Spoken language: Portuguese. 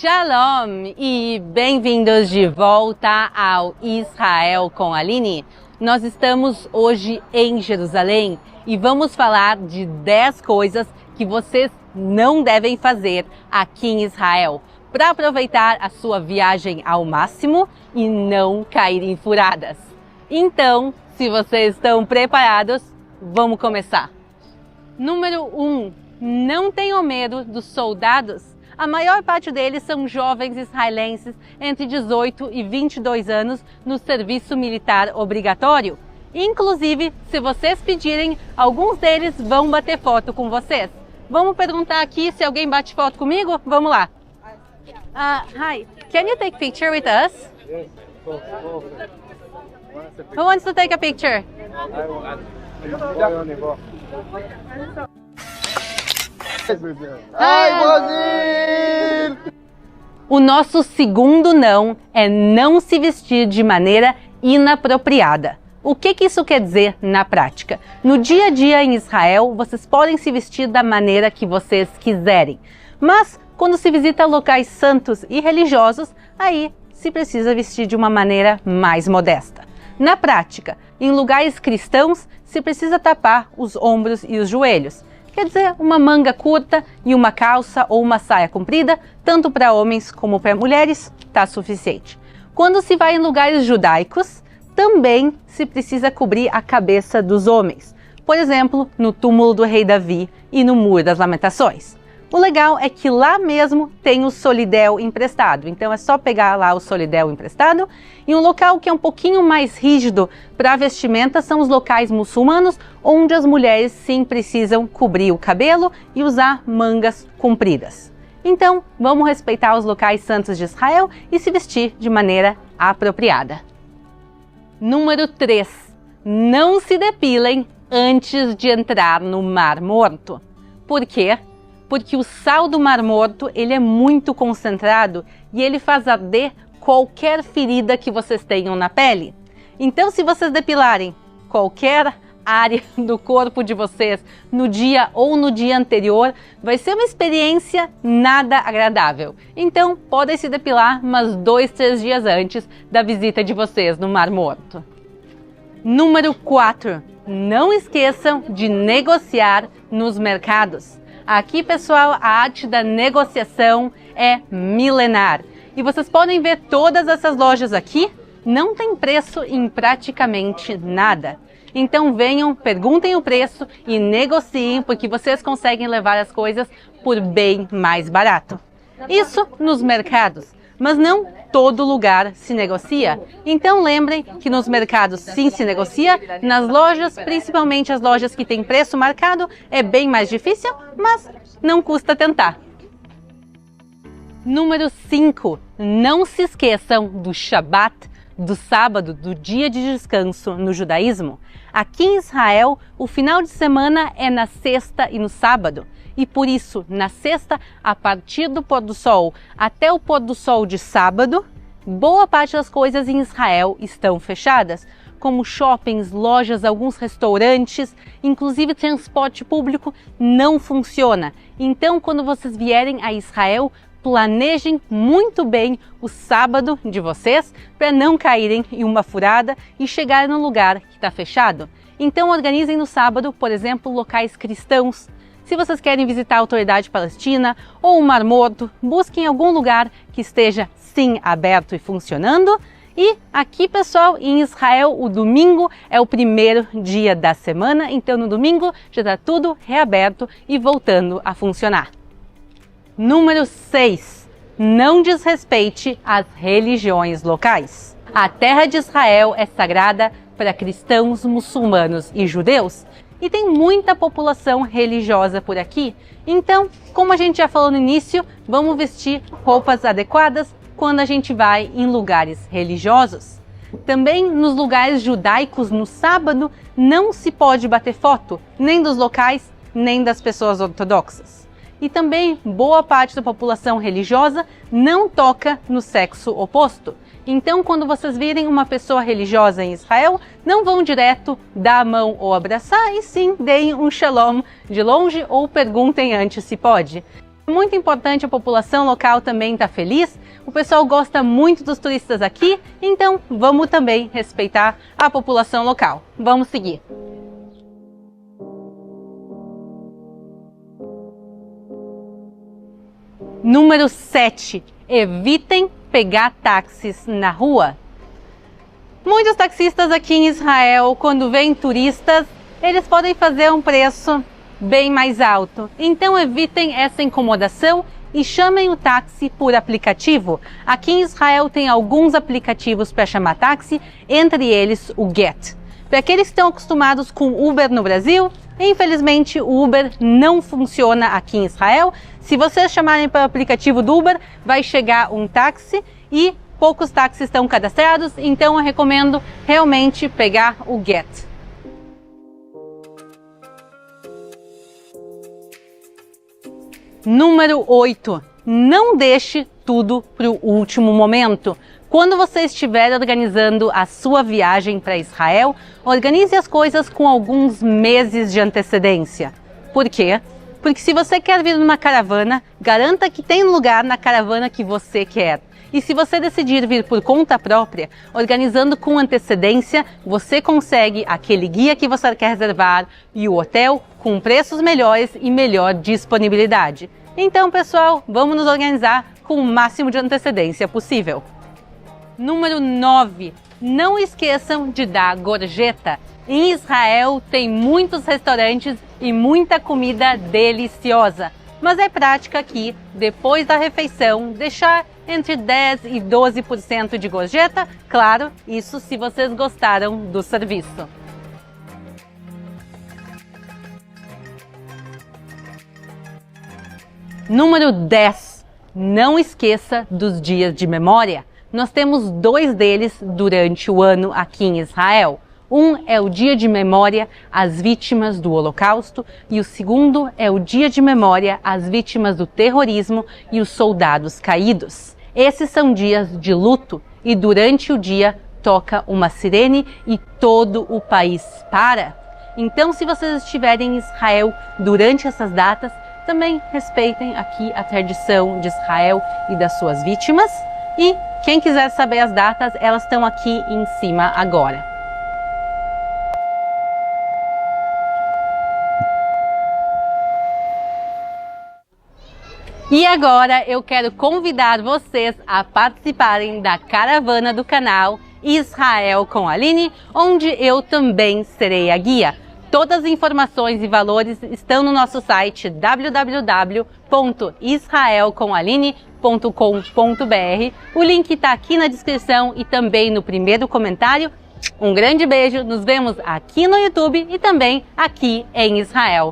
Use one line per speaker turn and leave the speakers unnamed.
Shalom e bem-vindos de volta ao Israel com a Aline. Nós estamos hoje em Jerusalém e vamos falar de 10 coisas que vocês não devem fazer aqui em Israel para aproveitar a sua viagem ao máximo e não cair em furadas. Então, se vocês estão preparados, vamos começar. Número 1. Não tenham medo dos soldados. A maior parte deles são jovens israelenses entre 18 e 22 anos no serviço militar obrigatório. Inclusive, se vocês pedirem, alguns deles vão bater foto com vocês. Vamos perguntar aqui se alguém bate foto comigo? Vamos lá. Hi, can you take picture with us? Who wants to take a picture? O nosso segundo não é não se vestir de maneira inapropriada. O que isso quer dizer na prática? No dia a dia em Israel, vocês podem se vestir da maneira que vocês quiserem. Mas quando se visita locais santos e religiosos, aí se precisa vestir de uma maneira mais modesta. Na prática, em lugares cristãos, se precisa tapar os ombros e os joelhos. Quer dizer, uma manga curta e uma calça ou uma saia comprida, tanto para homens como para mulheres, está suficiente. Quando se vai em lugares judaicos, também se precisa cobrir a cabeça dos homens. Por exemplo, no túmulo do rei Davi e no Muro das Lamentações. O legal é que lá mesmo tem o solidel emprestado, então é só pegar lá o solidel emprestado. E um local que é um pouquinho mais rígido para a vestimenta são os locais muçulmanos, onde as mulheres sim precisam cobrir o cabelo e usar mangas compridas. Então, vamos respeitar os locais santos de Israel e se vestir de maneira apropriada. Número 3. Não se depilem antes de entrar no Mar Morto. Por quê? Porque o sal do Mar Morto ele é muito concentrado e ele faz arder qualquer ferida que vocês tenham na pele. Então, se vocês depilarem qualquer área do corpo de vocês no dia ou no dia anterior, vai ser uma experiência nada agradável. Então, podem se depilar mas 2, 3 dias antes da visita de vocês no Mar Morto. Número 4. Não esqueçam de negociar nos mercados. Aqui, pessoal, a arte da negociação é milenar. E vocês podem ver todas essas lojas aqui, não tem preço em praticamente nada. Então venham, perguntem o preço e negociem, porque vocês conseguem levar as coisas por bem mais barato. Isso nos mercados, mas não todo lugar se negocia. Então lembrem que nos mercados sim se negocia, nas lojas, principalmente as lojas que têm preço marcado, é bem mais difícil, mas não custa tentar. Número 5. Não se esqueçam do Shabat, do sábado, do dia de descanso no judaísmo. Aqui em Israel, o final de semana é na sexta e no sábado. E por isso, na sexta, a partir do pôr do sol até o pôr do sol de sábado, boa parte das coisas em Israel estão fechadas, como shoppings, lojas, alguns restaurantes, inclusive transporte público não funciona. Então, quando vocês vierem a Israel, planejem muito bem o sábado de vocês para não caírem em uma furada e chegarem num lugar que está fechado. Então, organizem no sábado, por exemplo, locais cristãos. Se vocês querem visitar a Autoridade Palestina ou o Mar Morto, busquem algum lugar que esteja sim aberto e funcionando. E aqui, pessoal, em Israel, o domingo é o primeiro dia da semana, então no domingo já está tudo reaberto e voltando a funcionar. Número 6. Não desrespeite as religiões locais. A terra de Israel é sagrada para cristãos, muçulmanos e judeus. E tem muita população religiosa por aqui. Então, como a gente já falou no início, vamos vestir roupas adequadas quando a gente vai em lugares religiosos. Também nos lugares judaicos, no sábado, não se pode bater foto, nem dos locais, nem das pessoas ortodoxas. E também boa parte da população religiosa não toca no sexo oposto. Então, quando vocês virem uma pessoa religiosa em Israel, não vão direto dar a mão ou abraçar, e sim deem um shalom de longe ou perguntem antes se pode. Muito importante, a população local também está feliz. O pessoal gosta muito dos turistas aqui, então vamos também respeitar a população local. Vamos seguir. Número 7. Evitem pegar táxis na rua. Muitos taxistas aqui em Israel, quando vêm turistas, eles podem fazer um preço bem mais alto. Então evitem essa incomodação e chamem o táxi por aplicativo. Aqui em Israel tem alguns aplicativos para chamar táxi, entre eles o Get. Para aqueles que estão acostumados com Uber no Brasil, infelizmente o Uber não funciona aqui em Israel. Se vocês chamarem para o aplicativo do Uber, vai chegar um táxi e poucos táxis estão cadastrados, então eu recomendo realmente pegar o Get. Número 8. Não deixe tudo para o último momento. Quando você estiver organizando a sua viagem para Israel, organize as coisas com alguns meses de antecedência. Por quê? Porque se você quer vir numa caravana, garanta que tem lugar na caravana que você quer. E se você decidir vir por conta própria, organizando com antecedência, você consegue aquele guia que você quer reservar e o hotel com preços melhores e melhor disponibilidade. Então, pessoal, vamos nos organizar com o máximo de antecedência possível. Número 9. Não esqueçam de dar gorjeta. Em Israel tem muitos restaurantes e muita comida deliciosa. Mas é prática aqui, depois da refeição, deixar entre 10% e 12% de gorjeta. Claro, isso se vocês gostaram do serviço. Número 10. Não esqueça dos dias de memória. Nós temos 2 deles durante o ano aqui em Israel. Um é o Dia de Memória às Vítimas do Holocausto e o segundo é o Dia de Memória às Vítimas do Terrorismo e os Soldados Caídos. Esses são dias de luto e durante o dia toca uma sirene e todo o país para. Então, se vocês estiverem em Israel durante essas datas, também respeitem aqui a tradição de Israel e das suas vítimas. E quem quiser saber as datas, elas estão aqui em cima agora. E agora eu quero convidar vocês a participarem da caravana do canal Israel com Aline, onde eu também serei a guia. Todas as informações e valores estão no nosso site www.israelcomaline.com.br. O link está aqui na descrição e também no primeiro comentário. Um grande beijo, nos vemos aqui no YouTube e também aqui em Israel.